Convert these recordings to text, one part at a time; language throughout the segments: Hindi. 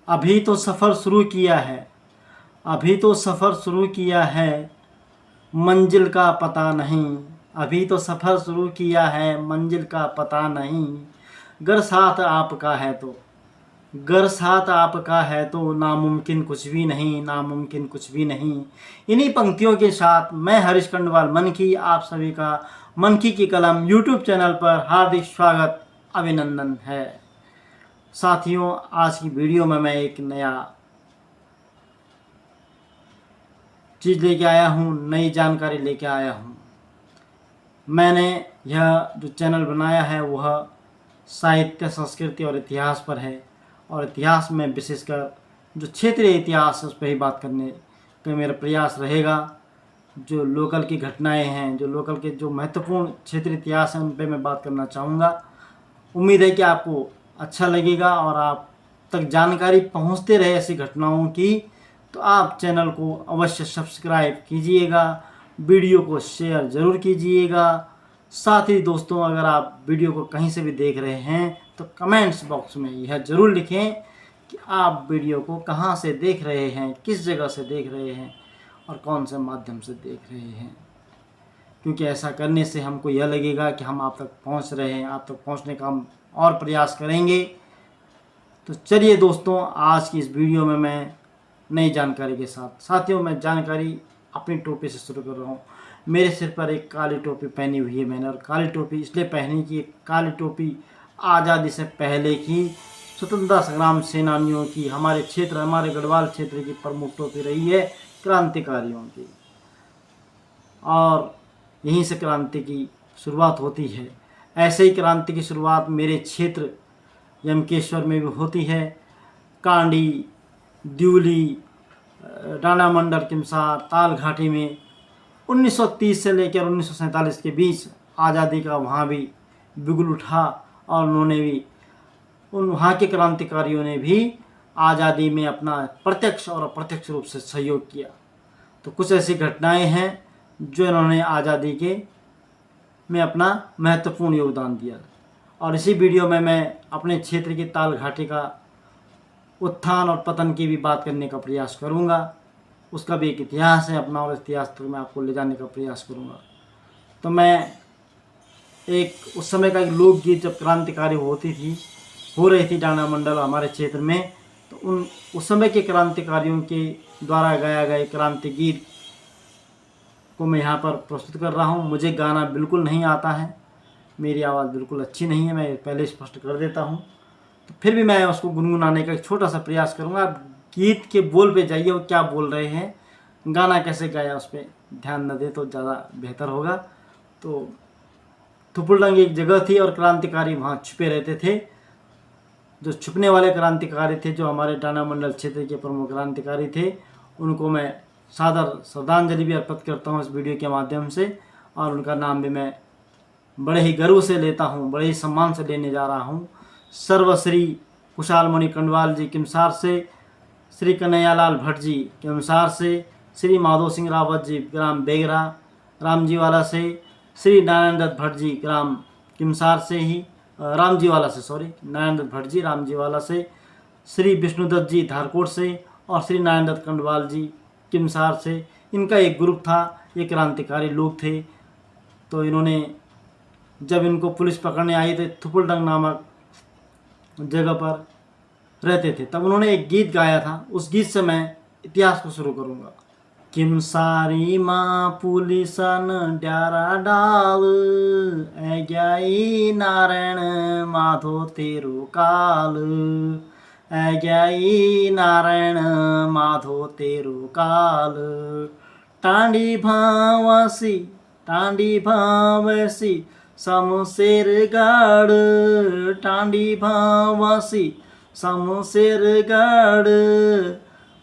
अभी तो सफ़र शुरू किया है, अभी तो सफ़र शुरू किया है, मंजिल का पता नहीं। अभी तो सफ़र शुरू किया है, मंजिल का पता नहीं। गर साथ आपका है तो, गर साथ आपका है तो नामुमकिन कुछ भी नहीं, नामुमकिन कुछ भी नहीं। इन्हीं पंक्तियों के साथ मैं हरीश खंडवाल मन की आप सभी का मन की कलम यूट्यूब चैनल पर हार्दिक स्वागत अभिनंदन है। साथियों, आज की वीडियो में मैं एक नया चीज़ लेके आया हूँ, नई जानकारी लेके आया हूँ। मैंने यह जो चैनल बनाया है वह साहित्य, संस्कृति और इतिहास पर है, और इतिहास में विशेषकर जो क्षेत्रीय इतिहास है उस पर ही बात करने का मेरा प्रयास रहेगा। जो लोकल की घटनाएं हैं, जो लोकल के जो महत्वपूर्ण क्षेत्रीय इतिहास हैं उन पर मैं बात करना चाहूँगा। उम्मीद है कि आपको अच्छा लगेगा और आप तक जानकारी पहुँचते रहे ऐसी घटनाओं की। तो आप चैनल को अवश्य सब्सक्राइब कीजिएगा, वीडियो को शेयर ज़रूर कीजिएगा। साथ ही दोस्तों, अगर आप वीडियो को कहीं से भी देख रहे हैं तो कमेंट्स बॉक्स में यह ज़रूर लिखें कि आप वीडियो को कहाँ से देख रहे हैं, किस जगह से देख रहे हैं और कौन से माध्यम से देख रहे हैं, क्योंकि ऐसा करने से हमको यह लगेगा कि हम आप तक पहुंच रहे हैं। आप तक पहुंचने का हम और प्रयास करेंगे। तो चलिए दोस्तों, आज की इस वीडियो में मैं नई जानकारी के साथ, साथियों मैं जानकारी अपनी टोपी से शुरू कर रहा हूँ। मेरे सिर पर एक काली टोपी पहनी हुई है मैंने, और काली टोपी इसलिए पहनी कि काली टोपी आज़ादी से पहले की स्वतंत्रता संग्राम सेनानियों की, हमारे क्षेत्र, हमारे गढ़वाल क्षेत्र की प्रमुख टोपी रही है, क्रांतिकारियों की। और यहीं से क्रांति की शुरुआत होती है। ऐसे ही क्रांति की शुरुआत मेरे क्षेत्र यमकेश्वर में भी होती है। कांडी, द्यूली, डाना मंडल, किमसार, ताल घाटी में 1930 से लेकर 1947 के बीच आज़ादी का वहाँ भी बिगुल उठा, और उन्होंने भी, उन वहाँ के क्रांतिकारियों ने भी आज़ादी में अपना प्रत्यक्ष और अप्रत्यक्ष रूप से सहयोग किया। तो कुछ ऐसी घटनाएं हैं जो इन्होंने आज़ादी के में अपना महत्वपूर्ण योगदान दिया। और इसी वीडियो में मैं अपने क्षेत्र की ताल घाटी का उत्थान और पतन की भी बात करने का प्रयास करूंगा। उसका भी एक इतिहास है अपना, और इतिहास तक मैं आपको ले जाने का प्रयास करूंगा। तो मैं एक उस समय का एक लोकगीत, जब क्रांतिकारी हो रही थी डाना मंडल हमारे क्षेत्र में, तो उस समय के क्रांतिकारियों के द्वारा गाया गया क्रांति गीत को मैं यहाँ पर प्रस्तुत कर रहा हूँ। मुझे गाना बिल्कुल नहीं आता है, मेरी आवाज़ बिल्कुल अच्छी नहीं है, मैं पहले स्पष्ट कर देता हूँ। तो फिर भी मैं उसको गुनगुनाने का एक छोटा सा प्रयास करूँगा। आप गीत के बोल पे जाइए, वो क्या बोल रहे हैं, गाना कैसे गाया उस पर ध्यान न दे तो ज़्यादा बेहतर होगा। तो थुपुलडंग एक जगह थी और क्रांतिकारी वहाँ छुपे रहते थे। जो छुपने वाले क्रांतिकारी थे, जो हमारे डाना मंडल क्षेत्र के प्रमुख क्रांतिकारी थे, उनको मैं सादर श्रद्धांजलि भी अर्पित करता हूँ इस वीडियो के माध्यम से। और उनका नाम भी मैं बड़े ही गर्व से लेता हूँ, बड़े ही सम्मान से लेने जा रहा हूँ। सर्वश्री कुशालमणि खंडवाल जी किमसार से, श्री कन्हैयालाल भट्ट जी किमसार से, श्री माधो सिंह रावत जी ग्राम बेगरा रामजीवाला से, श्री नारायण दत्त भट्ट जी ग्राम किमसार से ही, रामजीवाला से, सॉरी, नारायण दत्त भट्ट जी रामजीवाला से, श्री विष्णुदत्त जी धारकोट से, और श्री नारायण दत्त खंडवाल जी किमसार से। इनका एक ग्रुप था, ये क्रांतिकारी लोग थे। तो इन्होंने, जब इनको पुलिस पकड़ने आई थे थुपुलडंग नामक जगह पर रहते थे, तब उन्होंने एक गीत गाया था। उस गीत से मैं इतिहास को शुरू करूँगा। किमसारी माँ पुलिसन ड्यारा डाल, ऐग्याई नारायण माधो तेरो काल, ऐग्याई नारायण माधो तेरो काल। टांडी भावसी, टांडी भावसी शमशेरगढ़, टांडी भावसी शमशेरगढ़।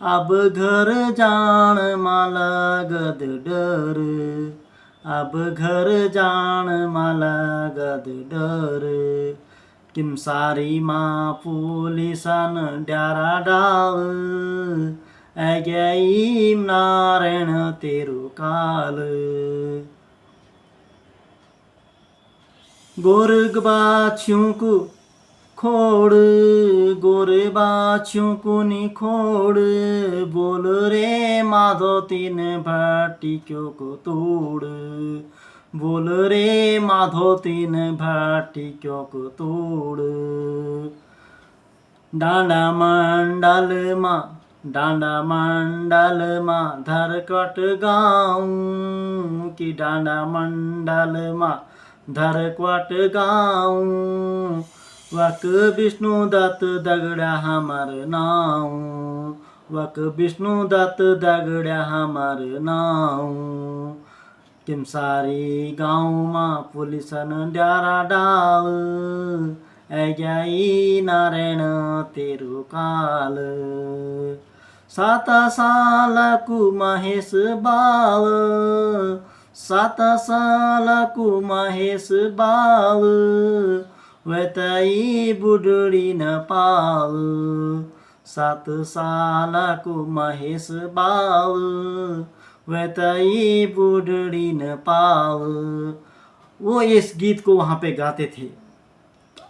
अब घर जान माला गद डर, अब घर जान माला गद डर। किमसारी माँ पुलिसन ड्यारा डाल, ऐग्याई नारायण तेरो काल। गोरग बाछियों को खोड़ गोरे बाछों को निखोड़, बोल रे माधो तीन भाटियों को तोड़, बोल रे माधो तीन भाटियों को तोड़। डांडा मंडल माँ धरकट गाँव की, डांडा मंडल माँ धरकट गाँव, वक विष्णु दत्त दगड़ा हमार नाव, वक विष्णु दत्त दगड़ा हमार नाव। किमसारी गाँव माँ पुलिसन ड्यारा डाल, ऐग्याई नारायण तेरो काल। 7 साल को महेश बाल, 7 साल को महेश बाल, वैतई बुढ़ड़ी न पाल। 7 साल को महेश बाल, वैतई बुढ़ड़ी न पाल। वो इस गीत को वहाँ पे गाते थे।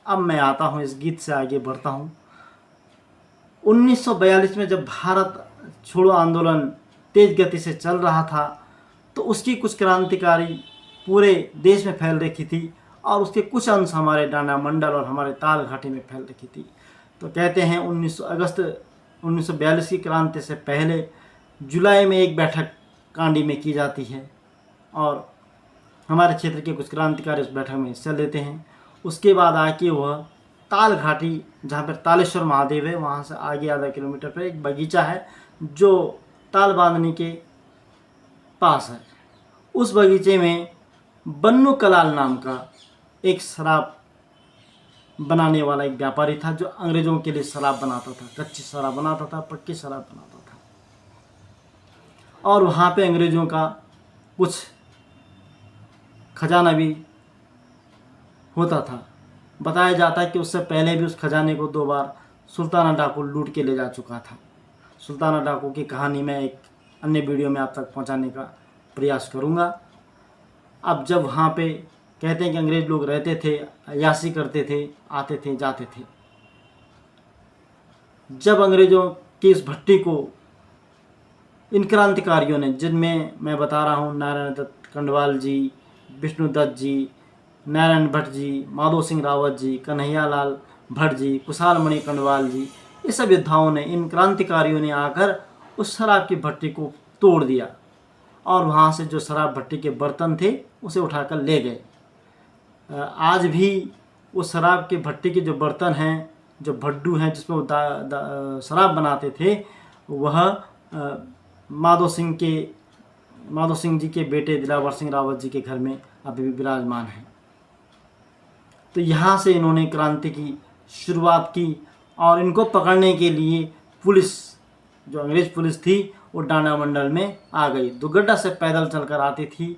अब मैं आता हूँ, इस गीत से आगे बढ़ता हूँ। 1942 में जब भारत छोड़ो आंदोलन तेज गति से चल रहा था, तो उसकी कुछ क्रांतिकारी पूरे देश में फैल रखी थी, और उसके कुछ अंश हमारे डांडा मंडल और हमारे ताल घाटी में फैल रखी थी। तो कहते हैं 19 अगस्त 1942 की क्रांति से पहले जुलाई में एक बैठक कांडी में की जाती है, और हमारे क्षेत्र के कुछ क्रांतिकारी उस बैठक में हिस्सा लेते हैं। उसके बाद आके वह ताल घाटी, जहाँ पर तालेश्वर महादेव है, वहाँ से आगे आधा किलोमीटर पर एक बगीचा है जो ताल बांधनी के पास है। उस बगीचे में बन्नू कलाल नाम का एक शराब बनाने वाला एक व्यापारी था, जो अंग्रेज़ों के लिए शराब बनाता था, कच्ची शराब बनाता था, पक्की शराब बनाता था। और वहाँ पे अंग्रेज़ों का कुछ खजाना भी होता था। बताया जाता है कि उससे पहले भी उस खजाने को 2 बार सुल्ताना डाकू लूट के ले जा चुका था। सुल्ताना डाकू की कहानी मैं एक अन्य वीडियो में आप तक पहुंचाने का प्रयास करूंगा। अब जब वहाँ पे कहते हैं कि अंग्रेज़ लोग रहते थे, अय्याशी करते थे, आते थे, जाते थे। जब अंग्रेज़ों की इस भट्टी को इन क्रांतिकारियों ने, जिनमें मैं बता रहा हूँ नारायण दत्त कंडवाल जी, विष्णु दत्त जी, नारायण भट्ट जी, माधो सिंह रावत जी, कन्हैया लाल भट्ट जी, कुशाल मणि कंडवाल जी, ये सब योद्धाओं ने, इन क्रांतिकारियों ने आकर उस शराब की भट्टी को तोड़ दिया, और वहाँ से जो शराब भट्टी के बर्तन थे उसे उठाकर ले गए। आज भी उस शराब के भट्टी के जो बर्तन हैं, जो भड्डू हैं जिसमें वो शराब बनाते थे, वह माधो सिंह जी के बेटे दिलावर सिंह रावत जी के घर में अभी भी विराजमान है। तो यहाँ से इन्होंने क्रांति की शुरुआत की, और इनको पकड़ने के लिए पुलिस, जो अंग्रेज़ पुलिस थी, वो डांडा मंडल में आ गई। दुगड्डा से पैदल चलकर आती थी।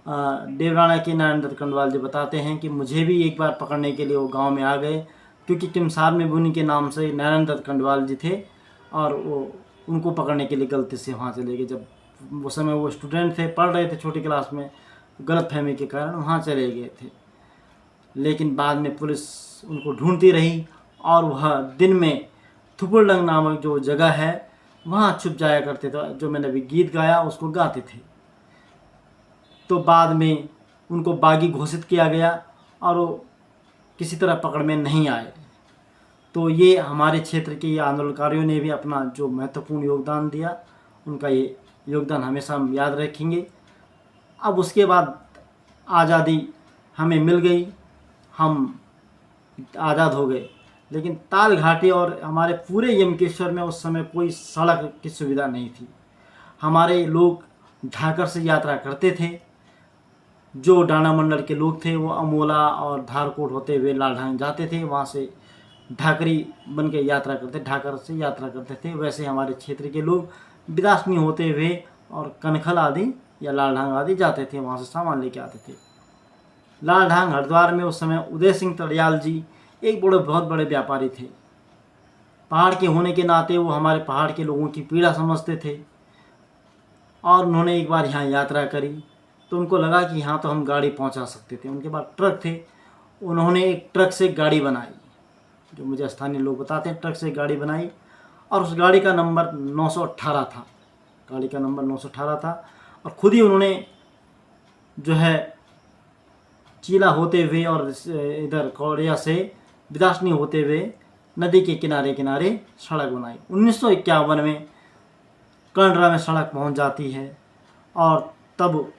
देवराना के नारायण दत्त कंडवाल जी बताते हैं कि मुझे भी एक बार पकड़ने के लिए वो गांव में आ गए, क्योंकि किमसार में बुनी के नाम से नारायण दत्त कंडवाल जी थे, और वो उनको पकड़ने के लिए गलती से वहाँ चले गए। जब वो समय वो स्टूडेंट थे, पढ़ रहे थे छोटी क्लास में, गलतफहमी के कारण वहाँ चले गए थे। लेकिन बाद में पुलिस उनको ढूंढती रही, और वह दिन में थुपुरडंग नामक जो जगह है वहाँ छुप जाया करते थे। जो मैंने अभी गीत गाया उसको गाते थे। तो बाद में उनको बागी घोषित किया गया, और वो किसी तरह पकड़ में नहीं आए। तो ये हमारे क्षेत्र के आंदोलनकारियों ने भी अपना जो महत्वपूर्ण योगदान दिया, उनका ये योगदान हमेशा हम याद रखेंगे। अब उसके बाद आज़ादी हमें मिल गई, हम आज़ाद हो गए, लेकिन ताल घाटी और हमारे पूरे यमकेश्वर में उस समय कोई सड़क की सुविधा नहीं थी। हमारे लोग ढाकर से यात्रा करते थे। जो डांडा मंडल के लोग थे वो अमोला और धारकोट होते हुए लालढांग जाते थे, वहाँ से ढाकरी बन के यात्रा करते, ढाकर से यात्रा करते थे। वैसे हमारे क्षेत्र के लोग बिदासनी होते हुए और कनखल आदि या लालढांग आदि जाते थे, वहाँ से सामान लेके आते थे। लालढांग हरिद्वार में उस समय उदय सिंह तड़ियाल जी एक बहुत बड़े व्यापारी थे। पहाड़ के होने के नाते वो हमारे पहाड़ के लोगों की पीड़ा समझते थे, और उन्होंने एक बार यहाँ यात्रा करी तो उनको लगा कि यहाँ तो हम गाड़ी पहुँचा सकते थे। उनके पास ट्रक थे, उन्होंने एक ट्रक से गाड़ी बनाई, जो मुझे स्थानीय लोग बताते हैं। ट्रक से गाड़ी बनाई और उस गाड़ी का नंबर 918 था, गाड़ी का नंबर 918 था। और खुद ही उन्होंने जो है चीला होते हुए और इधर कौड़िया से विदाशनी होते हुए नदी के किनारे किनारे सड़क बनाई। 1951 में कंडरा में सड़क पहुंच जाती है और तब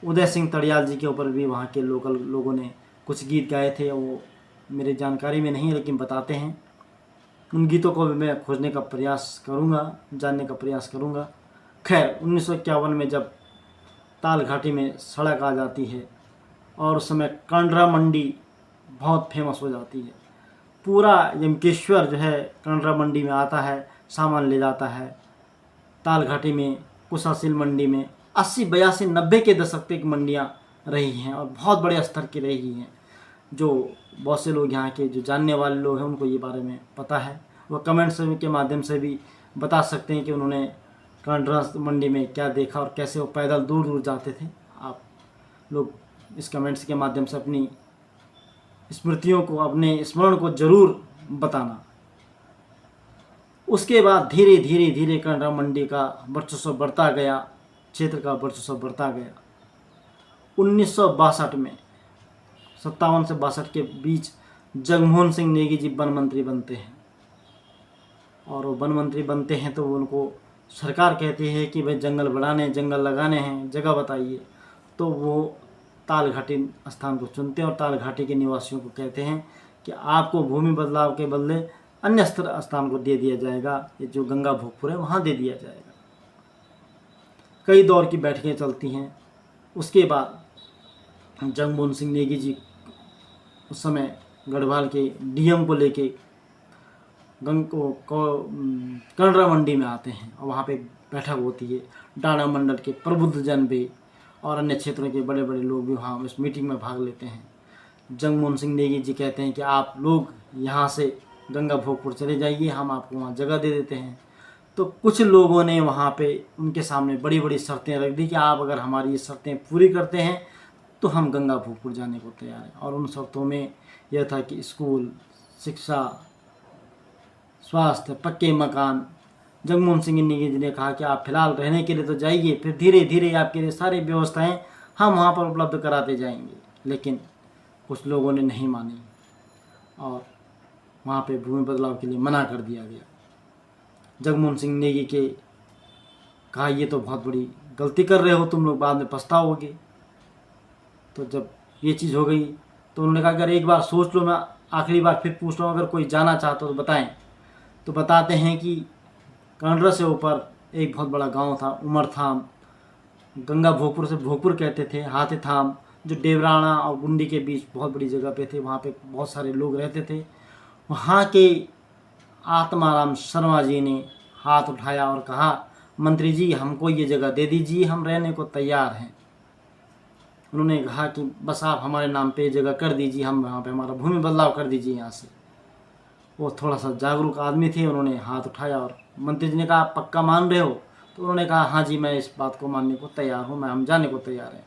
उदय सिंह तड़ियाल जी के ऊपर भी वहाँ के लोकल लोगों ने कुछ गीत गाए थे, वो मेरी जानकारी में नहीं है लेकिन बताते हैं। उन गीतों को भी मैं खोजने का प्रयास करूँगा, जानने का प्रयास करूँगा। खैर 1951 में जब ताल घाटी में सड़क आ जाती है और उस समय कंडरा मंडी बहुत फेमस हो जाती है। पूरा यमकेश्वर जो है कंडरा मंडी में आता है, सामान ले जाता है। ताल घाटी में, कुशासील मंडी में 80, 82, 90 के दशक तक मंडियाँ रही हैं और बहुत बड़े स्तर की रही हैं। जो बहुत से लोग यहाँ के जो जानने वाले लोग हैं उनको ये बारे में पता है, वो कमेंट्स के माध्यम से भी बता सकते हैं कि उन्होंने कंडरा मंडी में क्या देखा और कैसे वो पैदल दूर दूर जाते थे। आप लोग इस कमेंट्स के माध्यम से अपनी स्मृतियों को, अपने स्मरण को ज़रूर बताना। उसके बाद धीरे धीरे धीरे कंडरा मंडी का वर्चस्व बढ़ता गया, क्षेत्र का वर्चस्व बढ़ता गया। 1962 में 57 से 62 के बीच जगमोहन सिंह नेगी जी वन मंत्री बनते हैं और वो वन मंत्री बनते हैं तो उनको सरकार कहती है कि भाई जंगल बढ़ाने, जंगल लगाने हैं, जगह बताइए। तो वो ताल घाटी स्थान को चुनते हैं और ताल घाटी के निवासियों को कहते हैं कि आपको भूमि बदलाव के बदले अन्य स्थान को दे दिया जाएगा, ये जो गंगा भोगपुर है वहाँ दे दिया जाएगा। कई दौर की बैठकें चलती हैं। उसके बाद जगमोहन सिंह नेगी जी उस समय गढ़वाल के डीएम को लेके कंडरा मंडी में आते हैं और वहाँ पे बैठक होती है। डाड़ा मंडल के प्रबुद्ध जन भी और अन्य क्षेत्रों के बड़े बड़े लोग भी वहाँ इस मीटिंग में भाग लेते हैं। जगमोहन सिंह नेगी जी कहते हैं कि आप लोग यहाँ से गंगा भोगपुर चले जाइए, हम आपको वहाँ जगह दे देते हैं। तो कुछ लोगों ने वहाँ पे उनके सामने बड़ी बड़ी शर्तें रख दी कि आप अगर हमारी ये शर्तें पूरी करते हैं तो हम गंगा भोगपुर जाने को तैयार हैं। और उन शर्तों में यह था कि स्कूल, शिक्षा, स्वास्थ्य, पक्के मकान। जगमोहन सिंह नेगी जी ने कहा कि आप फिलहाल रहने के लिए तो जाइए, फिर धीरे धीरे आपके लिए सारी व्यवस्थाएं हम वहाँ पर उपलब्ध कराते जाएंगे। लेकिन कुछ लोगों ने नहीं मानी और वहाँ पे भूमि बदलाव के लिए मना कर दिया गया। जगमोहन सिंह नेगी के कहा ये तो बहुत बड़ी गलती कर रहे हो तुम लोग, बाद में पछताओगे। तो जब ये चीज़ हो गई तो उन्होंने कहा अगर एक बार सोच लो, मैं आखिरी बार फिर पूछ रहा हूँ, अगर कोई जाना चाहता हो तो बताएं। तो बताते हैं कि कंडरा से ऊपर एक बहुत बड़ा गांव था उमरथाम, गंगा भोगपुर से भोगपुर कहते थे, हाथीथाम, जो डेवराना और गुंडी के बीच बहुत बड़ी जगह पे थे। वहाँ पे बहुत सारे लोग रहते थे। वहाँ के आत्माराम शर्मा जी ने हाथ उठाया और कहा मंत्री जी हमको ये जगह दे दीजिए, हम रहने को तैयार हैं। उन्होंने कहा कि बस आप हमारे नाम पे जगह कर दीजिए, हम वहाँ पे हमारा भूमि बदलाव कर दीजिए यहाँ से। वो थोड़ा सा जागरूक आदमी थे, उन्होंने हाथ उठाया और मंत्री जी ने कहा आप पक्का मान रहे हो? तो उन्होंने कहा हाँ जी मैं इस बात को मानने को तैयार हूँ, हम जाने को तैयार हैं।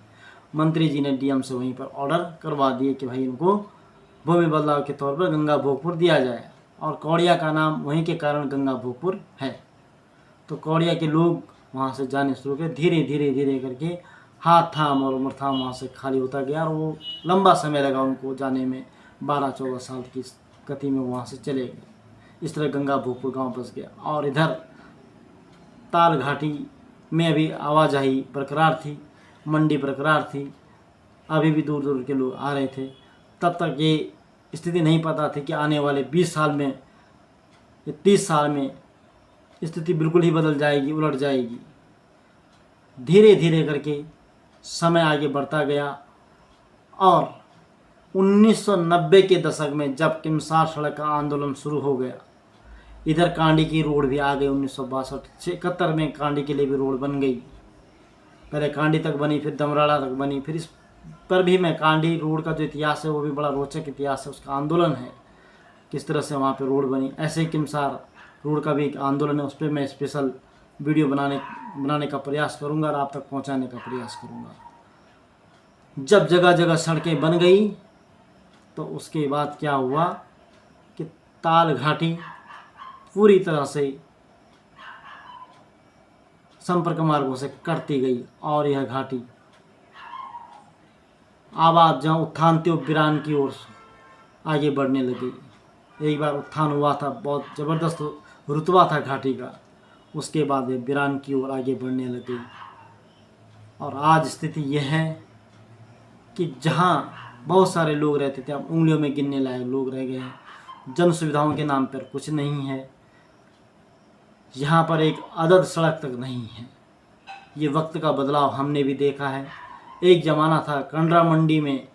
मंत्री जी ने डीएम से वहीं पर ऑर्डर करवा दिए कि भाई इनको भूमि बदलाव के तौर पर गंगा भोगपुर दिया जाए और कौड़िया का नाम वहीं के कारण गंगा भोगपुर है। तो कौड़िया के लोग वहाँ से जाने शुरू किए। धीरे धीरे धीरे करके हाथथाम और उमरथाम वहाँ से खाली होता गया और वो लंबा समय लगा उनको जाने में, 12-14 साल की गति में वहाँ से चले गए। इस तरह गंगा भोगपुर गाँव बस गया। और इधर ताल घाटी में अभी आवाजाही बरकरार थी, मंडी बरकरार थी, अभी भी दूर दूर के लोग आ रहे थे। तब तक ये स्थिति नहीं पता थी कि आने वाले 20 साल में या 30 साल में स्थिति बिल्कुल ही बदल जाएगी, उलट जाएगी। धीरे धीरे करके समय आगे बढ़ता गया और 1990 के दशक में जब किमसार सड़क का आंदोलन शुरू हो गया, इधर कांडी की रोड भी आ गई। 1962-71 में कांडी के लिए भी रोड बन गई। पहले कांडी तक बनी, फिर दमराड़ा तक बनी। फिर इस पर भी मैं कांडी रोड का जो इतिहास है वो भी बड़ा रोचक इतिहास है, उसका आंदोलन है किस तरह से वहाँ पे रोड बनी। ऐसे ही किमसार रोड का भी एक आंदोलन है, उस पर मैं स्पेशल वीडियो बनाने का प्रयास करूँगा और आप तक पहुँचाने का प्रयास करूँगा। जब जगह जगह सड़कें बन गई तो उसके बाद क्या हुआ कि ताल घाटी पूरी तरह से संपर्क मार्गों से कटती गई और यह घाटी आवाज़ जहाँ उत्थान थी वो बिरान की ओर आगे बढ़ने लगी। एक बार उत्थान हुआ था, बहुत ज़बरदस्त रुतबा था घाटी का, उसके बाद ये बिरान की ओर आगे बढ़ने लगी। और आज स्थिति यह है कि जहाँ बहुत सारे लोग रहते थे अब उंगलियों में गिनने लायक लोग रह गए हैं। जन सुविधाओं के नाम पर कुछ नहीं है, यहाँ पर एक अदद सड़क तक नहीं है। ये वक्त का बदलाव हमने भी देखा है। एक ज़माना था कंडरा मंडी में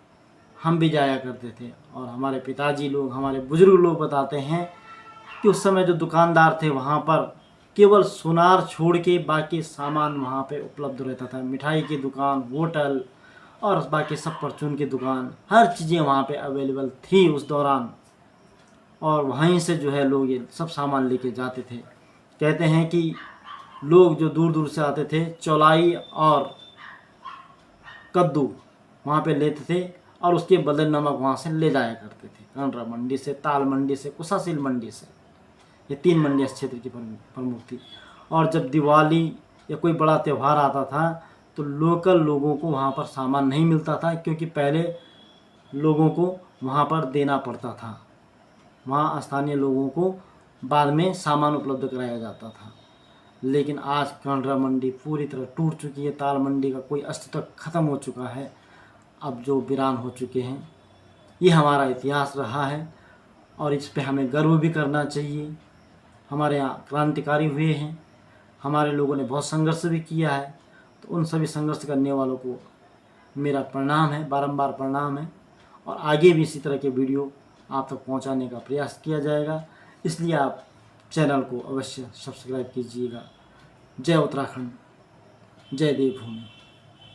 हम भी जाया करते थे और हमारे पिताजी लोग, हमारे बुजुर्ग लोग बताते हैं कि उस समय जो दुकानदार थे वहाँ पर केवल सुनार छोड़ के बाकी सामान वहाँ पे उपलब्ध रहता था। मिठाई की दुकान, होटल और बाकी सब परचून की दुकान, हर चीज़ें वहाँ पे अवेलेबल थी उस दौरान। और वहीं से जो है लोग ये सब सामान लेके जाते थे। कहते हैं कि लोग जो दूर दूर से आते थे चौलाई और कद्दू वहाँ पे लेते थे और उसके बदले नमक वहाँ से ले जाया करते थे। कंडरा मंडी से, ताल मंडी से, कुशासील मंडी से, ये 3 मंडियाँ इस क्षेत्र की प्रमुख थी। और जब दिवाली या कोई बड़ा त्यौहार आता था तो लोकल लोगों को वहाँ पर सामान नहीं मिलता था, क्योंकि पहले लोगों को वहाँ पर देना पड़ता था। वहाँ स्थानीय लोगों को बाद में सामान उपलब्ध कराया जाता था। लेकिन आज कंडरा मंडी पूरी तरह टूट चुकी है। ताल मंडी का कोई अस्तित्व ख़त्म हो चुका है। अब जो वीरान हो चुके हैं, ये हमारा इतिहास रहा है और इस पे हमें गर्व भी करना चाहिए। हमारे यहाँ क्रांतिकारी हुए हैं, हमारे लोगों ने बहुत संघर्ष भी किया है, तो उन सभी संघर्ष करने वालों को मेरा प्रणाम है, बारंबार प्रणाम है। और आगे भी इसी तरह के वीडियो आप तक पहुंचाने का प्रयास किया जाएगा, इसलिए आप चैनल को अवश्य सब्सक्राइब कीजिएगा। जय उत्तराखंड, जय देवभूमि।